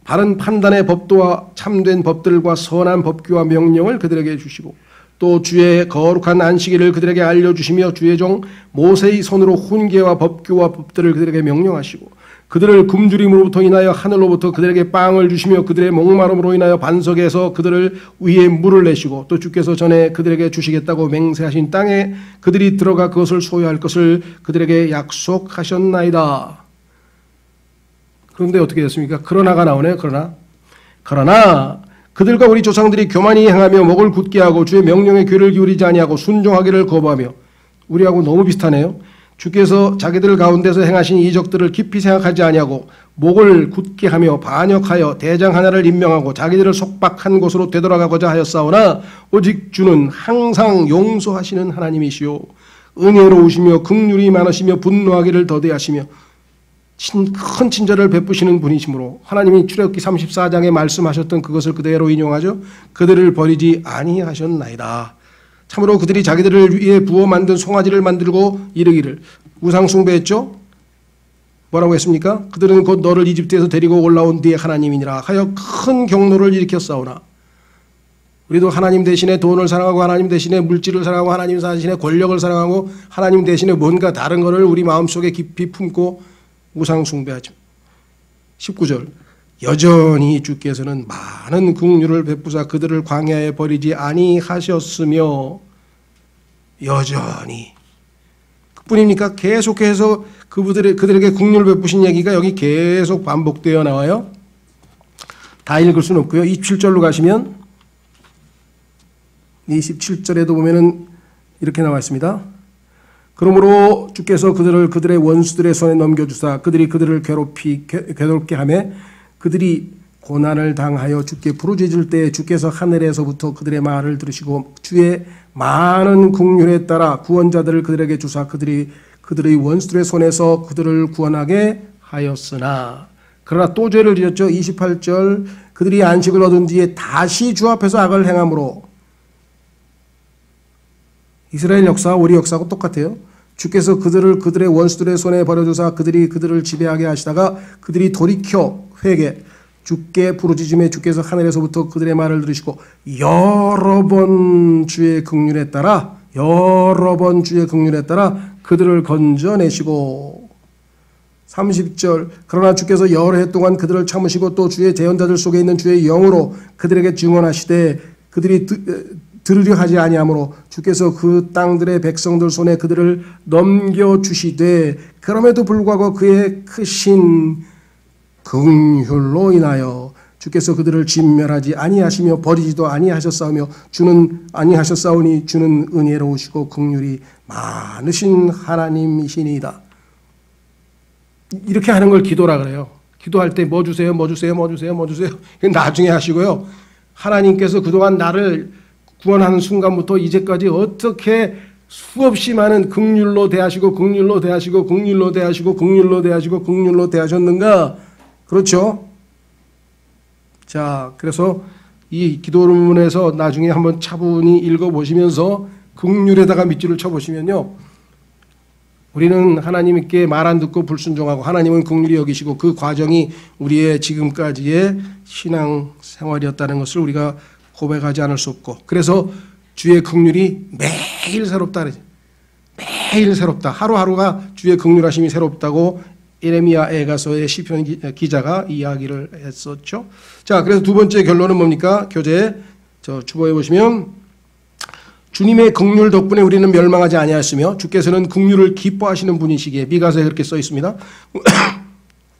바른 판단의 법도와 참된 법들과 선한 법규와 명령을 그들에게 주시고 또 주의 거룩한 안식일을 그들에게 알려주시며 주의 종 모세의 손으로 훈계와 법규와 법들을 그들에게 명령하시고 그들을 굶주림으로부터 인하여 하늘로부터 그들에게 빵을 주시며 그들의 목마름으로 인하여 반석에서 그들을 위에 물을 내시고 또 주께서 전에 그들에게 주시겠다고 맹세하신 땅에 그들이 들어가 그것을 소유할 것을 그들에게 약속하셨나이다. 그런데 어떻게 됐습니까? 그러나가 나오네요. 그러나 그들과 우리 조상들이 교만히 행하며 목을 굳게 하고 주의 명령에 귀를 기울이지 아니하고 순종하기를 거부하며 우리하고 너무 비슷하네요. 주께서 자기들 가운데서 행하신 이적들을 깊이 생각하지 아니하고 목을 굳게 하며 반역하여 대장 하나를 임명하고 자기들을 속박한 곳으로 되돌아가고자 하였사오나 오직 주는 항상 용서하시는 하나님이시요 은혜로우시며 긍휼이 많으시며 분노하기를 더디하시며 큰 친절을 베푸시는 분이시므로 하나님이 출애굽기 34장에 말씀하셨던 그것을 그대로 인용하죠. 그들을 버리지 아니하셨나이다. 참으로 그들이 자기들을 위해 부어 만든 송아지를 만들고 이르기를 우상 숭배했죠. 뭐라고 했습니까? 그들은 곧 너를 이집트에서 데리고 올라온 뒤에 하나님이니라 하여 큰 경노를 일으켰사오나 우리도 하나님 대신에 돈을 사랑하고 하나님 대신에 물질을 사랑하고 하나님 대신에 권력을 사랑하고 하나님 대신에 뭔가 다른 것을 우리 마음속에 깊이 품고 우상 숭배하죠. 19절 여전히 주께서는 많은 긍휼을 베푸사 그들을 광야에 버리지 아니하셨으며 여전히 그뿐입니까? 계속해서 그들에게 긍휼을 베푸신 얘기가 여기 계속 반복되어 나와요. 다 읽을 수는 없고요. 27절로 가시면 27절에도 보면은 이렇게 나와 있습니다. 그러므로 주께서 그들의 원수들의 손에 넘겨주사 그들이 그들을 괴롭게 하며 그들이 고난을 당하여 주께 부르짖을 때 주께서 하늘에서부터 그들의 말을 들으시고 주의 많은 긍휼에 따라 구원자들을 그들에게 주사 그들의 원수들의 손에서 그들을 구원하게 하였으나 그러나 또 죄를 지었죠. 28절 그들이 안식을 얻은 뒤에 다시 주 앞에서 악을 행함으로 이스라엘 역사와 우리 역사하고 똑같아요. 주께서 그들의 원수들의 손에 버려주사 그들을 지배하게 하시다가 그들이 돌이켜 회개 주께 부르짖음에 주께서 하늘에서부터 그들의 말을 들으시고 여러 번 주의 긍휼에 따라 그들을 건져내시고 30절 그러나 주께서 여러 해 동안 그들을 참으시고 또 주의 제언자들 속에 있는 주의 영으로 그들에게 증언하시되 그들이 들으려 하지 아니하므로 주께서 그 땅들의 백성들 손에 그들을 넘겨주시되 그럼에도 불구하고 그의 크신 긍휼로 인하여 주께서 그들을 진멸하지 아니하시며 버리지도 아니하셨사오며 아니하셨사오니 주는 은혜로우시고 긍휼이 많으신 하나님이시니이다. 이렇게 하는 걸 기도라 그래요. 기도할 때 뭐 주세요. 나중에 하시고요. 하나님께서 그동안 나를 구원하는 순간부터 이제까지 어떻게 수없이 많은 긍휼로 대하셨는가? 그렇죠? 자, 그래서 이 기도문에서 나중에 한번 차분히 읽어보시면서 긍휼에다가 밑줄을 쳐보시면요. 우리는 하나님께 말 안 듣고 불순종하고 하나님은 긍휼히 여기시고 그 과정이 우리의 지금까지의 신앙 생활이었다는 것을 우리가 고백하지 않을 수 없고 그래서 주의 긍휼이 매일 새롭다 그러죠. 매일 새롭다. 하루하루가 주의 긍휼하심이 새롭다고 예레미야 애가서의 시편 기자가 이야기를 했었죠. 자, 그래서 두 번째 결론은 뭡니까? 교재 주보에 보시면 주님의 긍휼 덕분에 우리는 멸망하지 아니하였으며 주께서는 긍휼을 기뻐하시는 분이시기에 미가서에 그렇게 써 있습니다.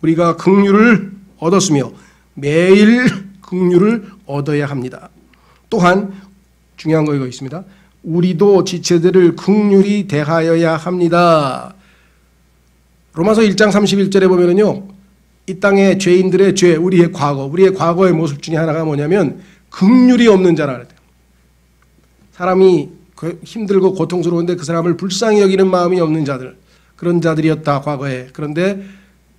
우리가 긍휼을 얻었으며 매일 긍휼을 얻어야 합니다. 또한 중요한 거 이거 있습니다. 우리도 지체들을 긍휼히 대하여야 합니다. 로마서 1장 31절에 보면은요. 이 땅의 죄인들의 죄, 우리의 과거의 모습 중에 하나가 뭐냐면 긍휼이 없는 자라 그래요. 사람이 힘들고 고통스러운데 그 사람을 불쌍히 여기는 마음이 없는 자들, 그런 자들이었다 과거에. 그런데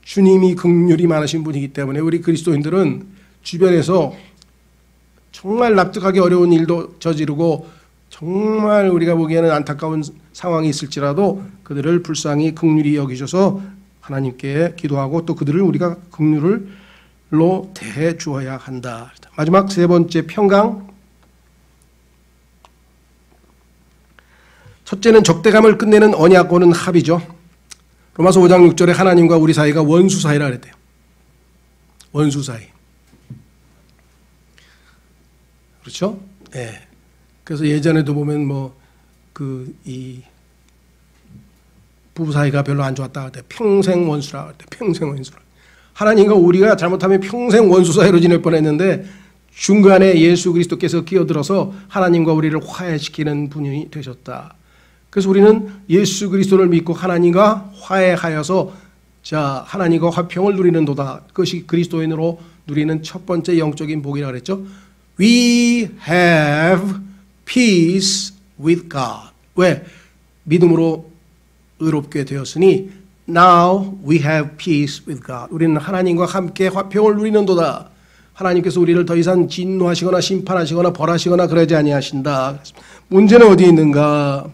주님이 긍휼이 많으신 분이기 때문에 우리 그리스도인들은 주변에서 정말 납득하기 어려운 일도 저지르고 정말 우리가 보기에는 안타까운 상황이 있을지라도 그들을 불쌍히 긍휼히 여기셔서 하나님께 기도하고 또 그들을 우리가 긍휼로 대해 주어야 한다. 마지막 세 번째 평강. 첫째는 적대감을 끝내는 언약 오는 합이죠. 로마서 5장 6절에 하나님과 우리 사이가 원수 사이라 그랬대요. 원수 사이. 그렇죠? 예. 그래서 예전에도 보면 이 부부 사이가 별로 안 좋았다 할 때 평생 원수라 할 때 평생 원수라. 하나님과 우리가 잘못하면 평생 원수 사이로 지낼 뻔했는데 중간에 예수 그리스도께서 끼어들어서 하나님과 우리를 화해시키는 분이 되셨다. 그래서 우리는 예수 그리스도를 믿고 하나님과 화해하여서 자 하나님과 화평을 누리는도다. 그것이 그리스도인으로 누리는 첫 번째 영적인 복이라 그랬죠. We have peace with God. 왜? 믿음으로 의롭게 되었으니 now we have peace with God. 우리는 하나님과 함께 화평을 누리는도다. 하나님께서 우리를 더 이상 진노하시거나 심판하시거나 벌하시거나 그러지 아니하신다. 문제는 어디에 있는가?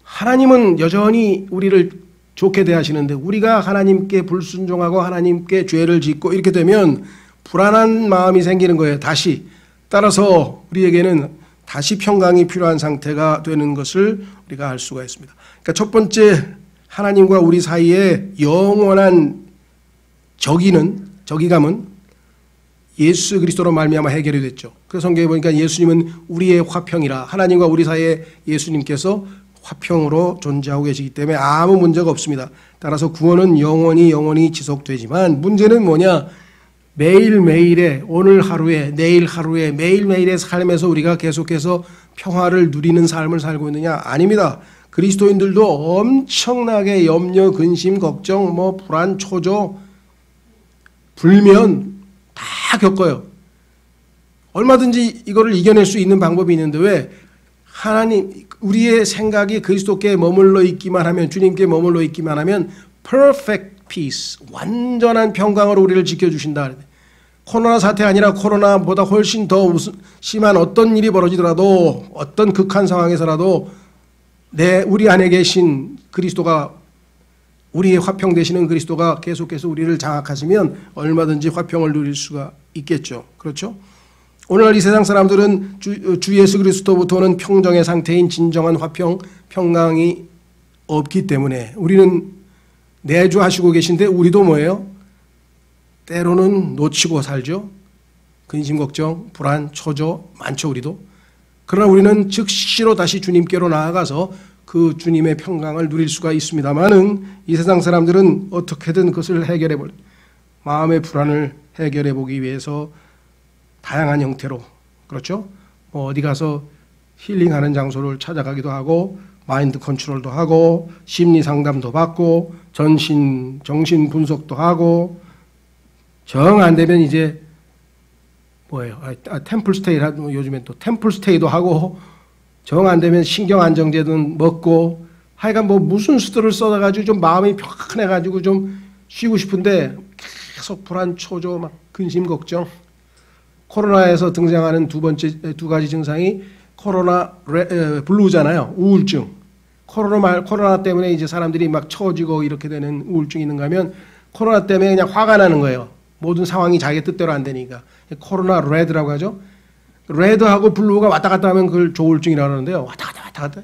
하나님은 여전히 우리를 좋게 대하시는데 우리가 하나님께 불순종하고 하나님께 죄를 짓고 이렇게 되면 불안한 마음이 생기는 거예요. 다시. 따라서 우리에게는 다시 평강이 필요한 상태가 되는 것을 우리가 알 수가 있습니다. 그러니까 첫 번째 하나님과 우리 사이에 영원한 적이감은 예수 그리스도로 말미암아 해결이 됐죠. 그래서 성경에 보니까 예수님은 우리의 화평이라 하나님과 우리 사이에 예수님께서 화평으로 존재하고 계시기 때문에 아무 문제가 없습니다. 따라서 구원은 영원히 지속되지만 문제는 뭐냐? 매일매일의 오늘 하루에 내일 하루에 매일매일의 삶에서 우리가 계속해서 평화를 누리는 삶을 살고 있느냐? 아닙니다. 그리스도인들도 엄청나게 염려, 근심, 걱정, 불안, 초조, 불면 다 겪어요. 얼마든지 이거를 이겨낼 수 있는 방법이 있는데 왜 하나님 우리의 생각이 그리스도께 머물러 있기만 하면 주님께 머물러 있기만 하면 perfect peace 완전한 평강으로 우리를 지켜주신다. 코로나 사태 아니라 코로나보다 훨씬 더 심한 어떤 일이 벌어지더라도 어떤 극한 상황에서라도 우리 안에 계신 그리스도가 우리의 화평 되시는 그리스도가 계속해서 우리를 장악하시면 얼마든지 화평을 누릴 수가 있겠죠. 그렇죠? 오늘날 이 세상 사람들은 주 예수 그리스도부터 오는 평정의 상태인 진정한 화평, 평강이 없기 때문에 우리는 내주하시고 계신데 우리도 뭐예요? 때로는 놓치고 살죠. 근심, 걱정, 불안, 초조 많죠 우리도. 그러나 우리는 즉시로 다시 주님께로 나아가서 그 주님의 평강을 누릴 수가 있습니다만은 이 세상 사람들은 어떻게든 그것을 해결해볼 마음의 불안을 해결해보기 위해서 다양한 형태로 그렇죠? 어디 가서 힐링하는 장소를 찾아가기도 하고 마인드 컨트롤도 하고 심리 상담도 받고 정신 분석도 하고 정 안 되면 이제 뭐예요? 템플스테이 요즘엔 또 템플스테이도 하고 정 안 되면 신경 안정제도 먹고 하여간 무슨 수들을 써가지고 좀 마음이 편해가지고 좀 쉬고 싶은데 계속 불안, 초조, 막 근심, 걱정. 코로나에서 등장하는 두 가지 증상이 코로나 블루잖아요. 우울증. 코로나 때문에 이제 사람들이 막 처지고 이렇게 되는 우울증이 있는가 하면 코로나 때문에 그냥 화가 나는 거예요. 모든 상황이 자기 뜻대로 안 되니까. 코로나 레드라고 하죠. 레드하고 블루가 왔다 갔다 하면 그걸 조울증이라고 하는데요. 왔다 갔다.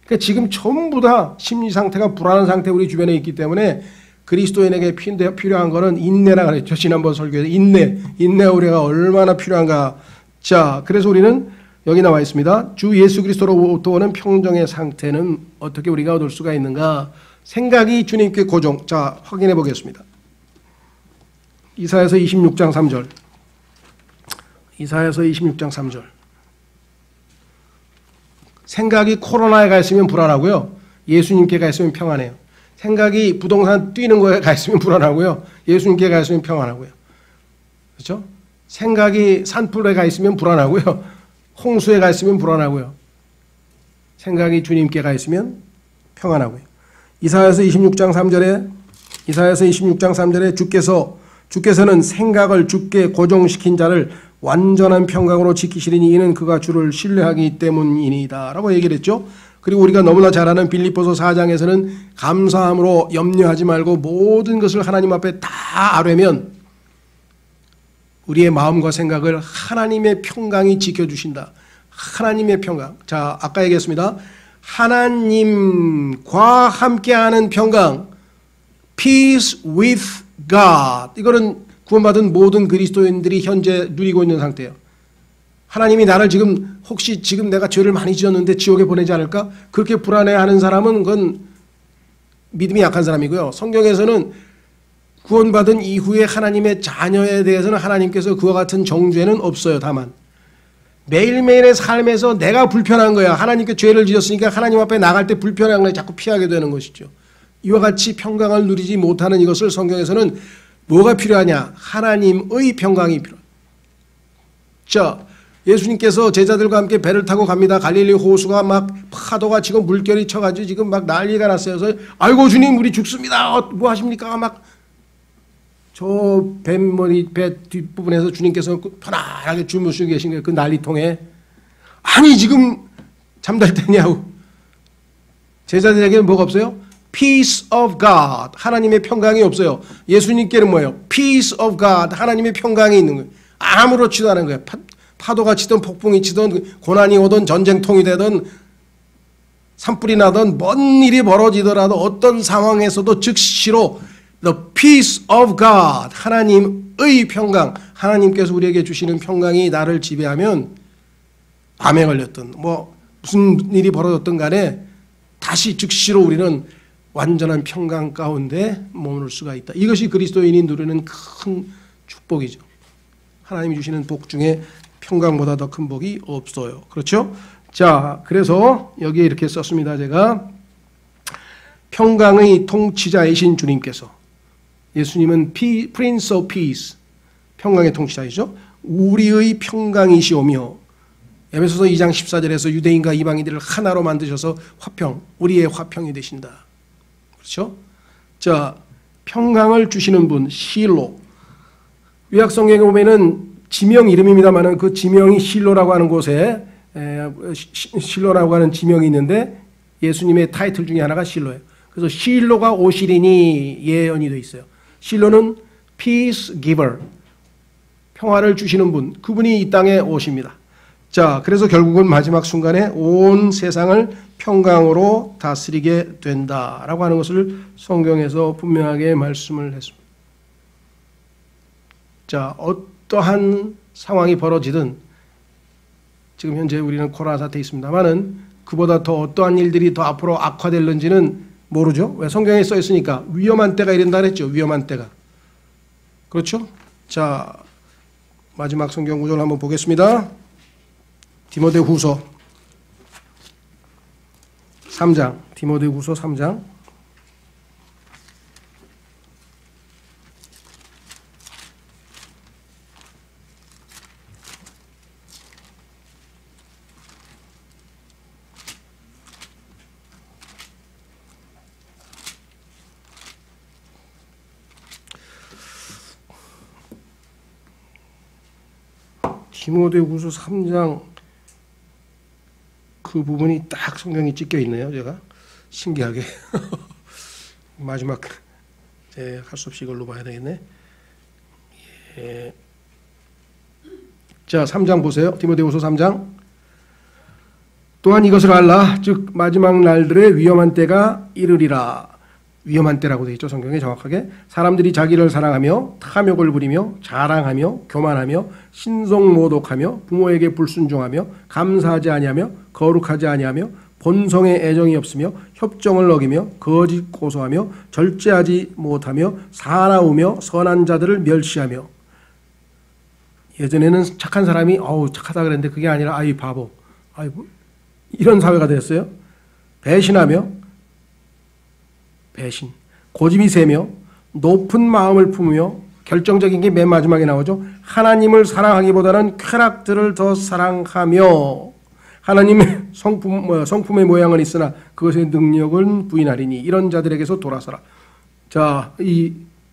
그러니까 지금 전부 다 심리 상태가 불안한 상태 우리 주변에 있기 때문에 그리스도인에게 필요한 거는 인내라 그랬죠. 지난번 설교에서 인내 우리가 얼마나 필요한가. 자, 그래서 우리는 여기 나와 있습니다. 주 예수 그리스도로부터 오는 평정의 상태는 어떻게 우리가 얻을 수가 있는가? 생각이 주님께 고정. 자, 확인해 보겠습니다. 이사야서 26장 3절. 이사야서 26장 3절. 생각이 코로나에 가 있으면 불안하고요. 예수님께 가 있으면 평안해요. 생각이 부동산 뛰는 거에 가 있으면 불안하고요. 예수님께 가 있으면 평안하고요. 그렇죠? 생각이 산불에 가 있으면 불안하고요. 홍수에 가 있으면 불안하고요. 생각이 주님께 가 있으면 평안하고요. 이사야서 26장 3절에 주께서는 생각을 주께 고정시킨 자를 완전한 평강으로 지키시리니 이는 그가 주를 신뢰하기 때문이니이다 라고 얘기를 했죠. 그리고 우리가 너무나 잘 아는 빌립보서 4장에서는 감사함으로 염려하지 말고 모든 것을 하나님 앞에 다 아뢰면 우리의 마음과 생각을 하나님의 평강이 지켜주신다. 하나님의 평강. 자, 아까 얘기했습니다. 하나님과 함께하는 평강, peace with God. 이거는 구원받은 모든 그리스도인들이 현재 누리고 있는 상태예요. 하나님이 나를 지금 혹시 지금 내가 죄를 많이 지었는데 지옥에 보내지 않을까? 그렇게 불안해하는 사람은 그건 믿음이 약한 사람이고요. 성경에서는 구원받은 이후에 하나님의 자녀에 대해서는 하나님께서 그와 같은 정죄는 없어요. 다만 매일매일의 삶에서 내가 불편한 거야. 하나님께 죄를 지었으니까 하나님 앞에 나갈 때 불편한 걸 자꾸 피하게 되는 것이죠. 이와 같이 평강을 누리지 못하는 이것을 성경에서는 뭐가 필요하냐? 하나님의 평강이 필요합니다. 자, 예수님께서 제자들과 함께 배를 타고 갑니다. 갈릴리 호수가 막 파도가 지금 물결이 쳐가지고 지금 막 난리가 났어요. 그래서 아이고 주님 우리 죽습니다. 뭐 하십니까? 막 저 뱃머리 배 뒷부분에서 주님께서 편안하게 주무시고 계신 거예요. 그 난리통에. 아니 지금 잠잘 때냐고. 제자들에게는 뭐가 없어요? Peace of God. 하나님의 평강이 없어요. 예수님께는 뭐예요? Peace of God. 하나님의 평강이 있는 거예요. 아무렇지도 않은 거예요. 파도가 치든 폭풍이 치든 고난이 오든 전쟁통이 되든 산불이 나든 뭔 일이 벌어지더라도 어떤 상황에서도 즉시로 The peace of God. 하나님의 평강. 하나님께서 우리에게 주시는 평강이 나를 지배하면 암에 걸렸든 뭐 무슨 일이 벌어졌든 간에 다시 즉시로 우리는 완전한 평강 가운데 머물 수가 있다. 이것이 그리스도인이 누리는 큰 축복이죠. 하나님이 주시는 복 중에 평강보다 더 큰 복이 없어요. 그렇죠? 자, 그래서 여기에 이렇게 썼습니다. 제가 평강의 통치자이신 주님께서, 예수님은 Prince of Peace, 평강의 통치자이죠. 우리의 평강이시오며, 에베소서 2장 14절에서 유대인과 이방인들을 하나로 만드셔서 화평, 우리의 화평이 되신다. 그렇죠? 자, 평강을 주시는 분, 실로. 구약 성경에 보면은 지명 이름입니다만은 그 지명이 실로라고 하는 곳에 실로라고 하는 지명이 있는데 예수님의 타이틀 중에 하나가 실로예요. 그래서 실로가 오시리니 예언이 되어 있어요. 실로는 peace giver, 평화를 주시는 분, 그분이 이 땅에 오십니다. 자, 그래서 결국은 마지막 순간에 온 세상을 평강으로 다스리게 된다라고 하는 것을 성경에서 분명하게 말씀을 했습니다. 자, 어떠한 상황이 벌어지든 지금 현재 우리는 코로나 사태에 있습니다만은 그보다 더 어떠한 일들이 더 앞으로 악화될는지는 모르죠. 왜? 성경에 써 있으니까. 위험한 때가 이른다 그랬죠. 위험한 때가. 그렇죠? 자, 마지막 성경 구절을 한번 보겠습니다. 디모데후서 3장, 디모데후서 3장. 디모데후서 3장 그 부분이 딱 성경이 찍혀 있네요. 제가 신기하게 마지막 할 수 없이 이걸로 봐야 되겠네. 예. 자, 3장 보세요. 디모데후서 3장. 또한 이것을 알라. 즉 마지막 날들의 위험한 때가 이르리라. 위험한 때라고 되어 있죠. 성경에 정확하게. 사람들이 자기를 사랑하며 탐욕을 부리며 자랑하며 교만하며 신성모독하며 부모에게 불순종하며 감사하지 아니하며 거룩하지 아니하며 본성에 애정이 없으며 협정을 어기며 거짓 고소하며 절제하지 못하며 사나우며 선한 자들을 멸시하며. 예전에는 착한 사람이 착하다 그랬는데 그게 아니라 아이 바보, 아이고 이런 사회가 됐어요. 배신하며, 배신, 고집이 세며 높은 마음을 품으며, 결정적인 게 맨 마지막에 나오죠. 하나님을 사랑하기보다는 쾌락들을 더 사랑하며 하나님의 성품의 모양은 있으나 그것의 능력은 부인하리니 이런 자들에게서 돌아서라. 자, 이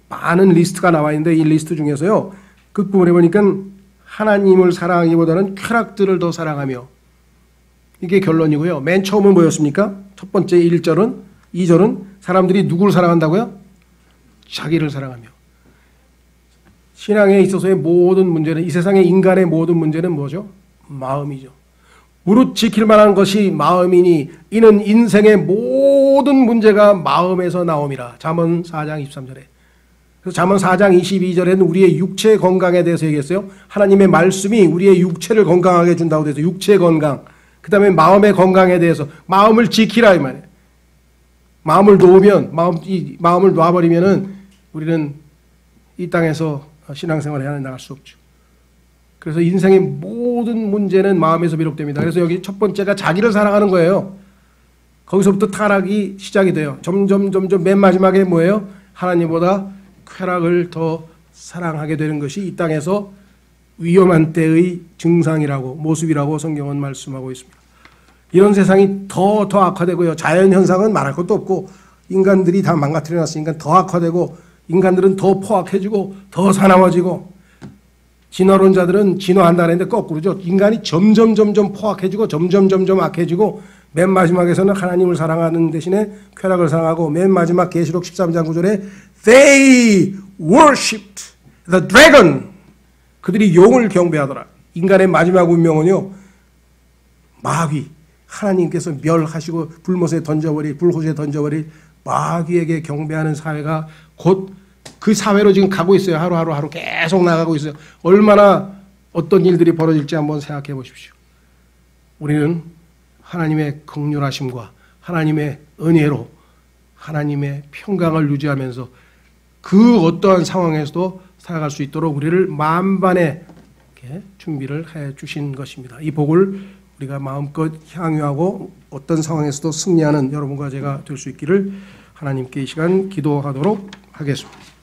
많은 리스트가 나와 있는데 이 리스트 중에서요, 끝부분에 보니까 하나님을 사랑하기보다는 쾌락들을 더 사랑하며, 이게 결론이고요. 맨 처음은 뭐였습니까? 첫 번째 1절은, 2절은 사람들이 누구를 사랑한다고요? 자기를 사랑하며. 신앙에 있어서의 모든 문제는, 이 세상의 인간의 모든 문제는 뭐죠? 마음이죠. 무릇 지킬 만한 것이 마음이니 이는 인생의 모든 문제가 마음에서 나옴이라. 잠언 4장 23절에. 그래서 잠언 4장 22절에는 우리의 육체 건강에 대해서 얘기했어요. 하나님의 말씀이 우리의 육체를 건강하게 해준다고 돼서 육체 건강, 그 다음에 마음의 건강에 대해서 마음을 지키라 이 말이에요. 마음을 놓으면, 마음을 놔버리면은 우리는 이 땅에서 신앙생활을 해야 나갈 수 없죠. 그래서 인생의 모든 문제는 마음에서 비롯됩니다. 그래서 여기 첫 번째가 자기를 사랑하는 거예요. 거기서부터 타락이 시작이 돼요. 점점 맨 마지막에 뭐예요? 하나님보다 쾌락을 더 사랑하게 되는 것이 이 땅에서 위험한 때의 증상이라고, 모습이라고 성경은 말씀하고 있습니다. 이런 세상이 더 악화되고요. 자연현상은 말할 것도 없고 인간들이 다 망가뜨려놨으니까 더 악화되고 인간들은 더 포악해지고 더 사나워지고, 진화론자들은 진화한다는 했는데 거꾸로죠. 인간이 점점 포악해지고 점점 악해지고 맨 마지막에서는 하나님을 사랑하는 대신에 쾌락을 사랑하고, 맨 마지막 계시록 13장 9절에 They worshipped the dragon. 그들이 용을 경배하더라. 인간의 마지막 운명은요, 마귀, 하나님께서 멸하시고 불못에 불호수에 던져버릴 마귀에게 경배하는 사회가 곧 그 사회로 지금 가고 있어요. 하루 계속 나가고 있어요. 얼마나 어떤 일들이 벌어질지 한번 생각해 보십시오. 우리는 하나님의 긍휼하심과 하나님의 은혜로 하나님의 평강을 유지하면서 그 어떠한 상황에서도 살아갈 수 있도록 우리를 만반의 준비를 해 주신 것입니다. 이 복을 우리가 마음껏 향유하고 어떤 상황에서도 승리하는 여러분과 제가 될 수 있기를 하나님께 이 시간 기도하도록 하겠습니다.